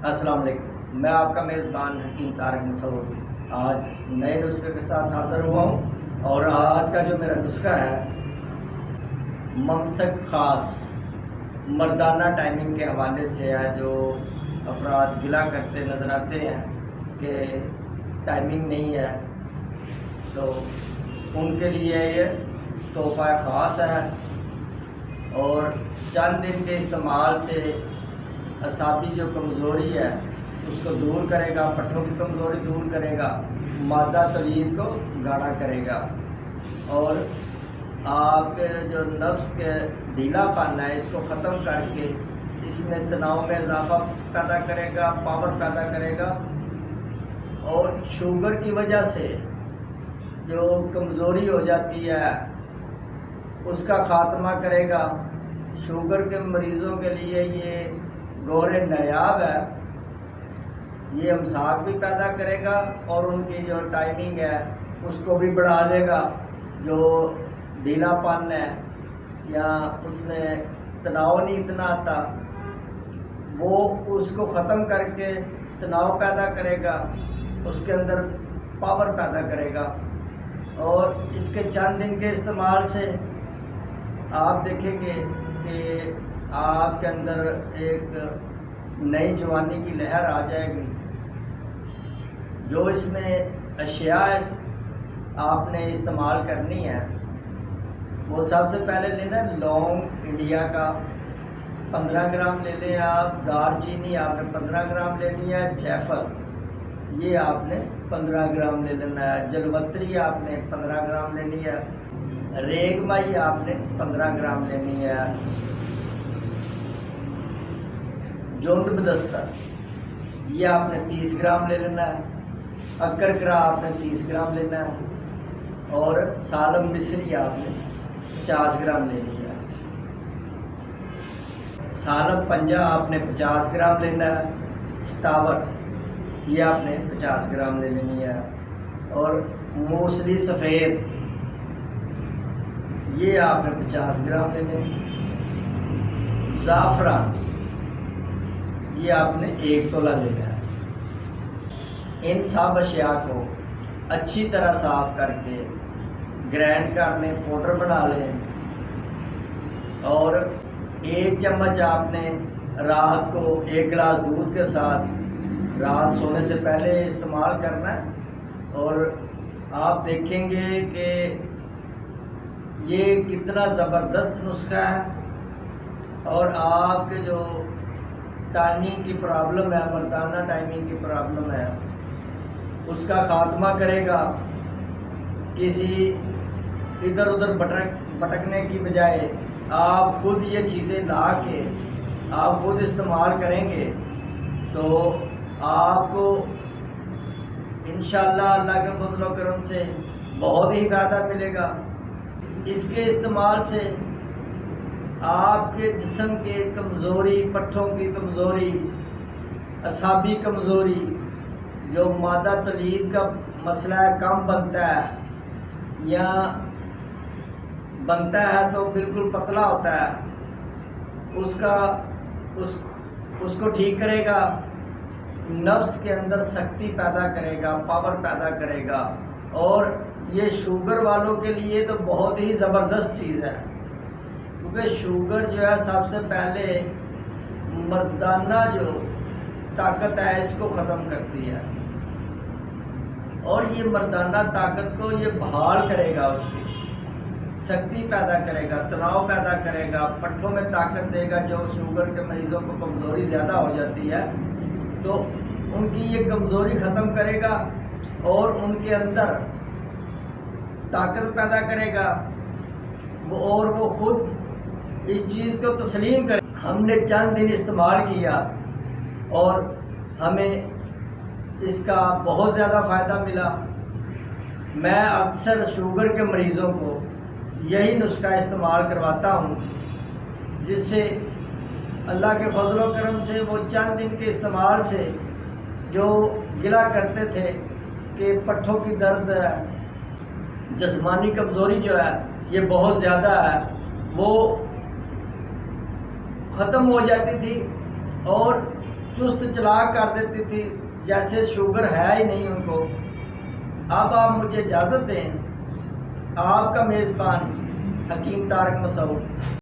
السلام علیکم، میں آپ کا میزبان حکیم طارق مسعود آج نئے نسخے کے ساتھ حاضر ہوا ہوں، اور آج کا جو میرا نسخہ ہے ممسک خاص مردانہ ٹائمنگ کے حوالے سے ہے۔ جو افراد گلا کرتے نظر آتے ہیں کہ ٹائمنگ نہیں ہے، تو ان کے لیے یہ تحفہ خاص ہے، اور چند دن کے استعمال سے اعصابی جو کمزوری ہے اس کو دور کرے گا، پٹھوں کی کمزوری دور کرے گا، مادہ تولید کو گاڑھا کرے گا، اور آپ کے جو نفس کے ڈھیلا پن ہے اس کو ختم کر کے اس میں تناؤ میں اضافہ پیدا کرے گا، پاور پیدا کرے گا، اور شوگر کی وجہ سے جو کمزوری ہو جاتی ہے اس کا خاتمہ کرے گا۔ شوگر کے مریضوں کے لیے یہ گوہر نایاب ہے، یہ امساک بھی پیدا کرے گا اور ان کی جو ٹائمنگ ہے اس کو بھی بڑھا دے گا۔ جو ڈھیلا پن ہے یا اس میں تناؤ نہیں اتنا آتا، وہ اس کو ختم کر کے تناؤ پیدا کرے گا، اس کے اندر پاور پیدا کرے گا، اور اس کے چند دن کے استعمال سے آپ دیکھیں گے کہ آپ کے اندر ایک نئی جوانی کی لہر آ جائے گی۔ جو اس میں اشیاء آپ نے استعمال کرنی ہے وہ سب سے پہلے لینا لونگ انڈیا کا 15 گرام لے لیں آپ، دار چینی آپ نے 15 گرام لینی ہے، جیفل یہ آپ نے 15 گرام لے لینا ہے، جلوتری آپ نے 15 گرام لینی ہے، ریگ مائی آپ نے 15 گرام لینی ہے، جوند بدستر یہ آپ نے 30 گرام لے لینا ہے، اکر کرا آپ نے 30 گرام لینا ہے، اور سالم مصری آپ نے 50 گرام لینی ہے، سالم پنجہ آپ نے 50 گرام لینا ہے، ستاور یہ آپ نے 50 گرام لے لینی ہے، اور موسلی سفید یہ آپ نے 50 گرام لینے، زعفران یہ آپ نے 1 تولہ لینا ہے۔ ان سب اشیاء کو اچھی طرح صاف کر کے گرائنڈ کر لیں، پاؤڈر بنا لیں، اور 1 چمچ آپ نے رات کو 1 گلاس دودھ کے ساتھ رات سونے سے پہلے استعمال کرنا ہے، اور آپ دیکھیں گے کہ یہ کتنا زبردست نسخہ ہے، اور آپ کے جو ٹائمنگ کی پرابلم ہے، مردانہ ٹائمنگ کی پرابلم ہے اس کا خاتمہ کرے گا۔ کسی ادھر ادھر بھٹکنے کی بجائے آپ خود یہ چیزیں لا کے آپ خود استعمال کریں گے تو آپ کو انشاءاللہ اللہ کے فضل و کرم سے بہت ہی فائدہ ملے گا۔ اس کے استعمال سے آپ کے جسم کے کمزوری، پٹھوں کی کمزوری، اعصابی کمزوری، جو مادہ تولید کا مسئلہ ہے کم بنتا ہے یا بنتا ہے تو بالکل پتلا ہوتا ہے، اس کو ٹھیک کرے گا، نفس کے اندر سختی پیدا کرے گا، پاور پیدا کرے گا، اور یہ شوگر والوں کے لیے تو بہت ہی زبردست چیز ہے، کیونکہ شوگر جو ہے سب سے پہلے مردانہ جو طاقت ہے اس کو ختم کرتی ہے، اور یہ مردانہ طاقت کو یہ بحال کرے گا، اس کی سختی پیدا کرے گا، تناؤ پیدا کرے گا، پٹھوں میں طاقت دے گا۔ جو شوگر کے مریضوں کو کمزوری زیادہ ہو جاتی ہے تو ان کی یہ کمزوری ختم کرے گا، اور ان کے اندر طاقت پیدا کرے گا، اور وہ خود اس چیز کو تسلیم کرے۔ ہم نے چند دن استعمال کیا اور ہمیں اس کا بہت زیادہ فائدہ ملا۔ میں اکثر شوگر کے مریضوں کو یہی نسخہ استعمال کرواتا ہوں، جس سے اللہ کے فضل و کرم سے وہ چند دن کے استعمال سے جو گلا کرتے تھے کہ پٹھوں کی درد ہے، جسمانی کمزوری جو ہے یہ بہت زیادہ ہے، وہ ختم ہو جاتی تھی، اور چست چلاک کر دیتی تھی، جیسے شوگر ہے ہی نہیں ان کو۔ اب آپ مجھے اجازت دیں، آپ کا میزبان حکیم طارق مسعود۔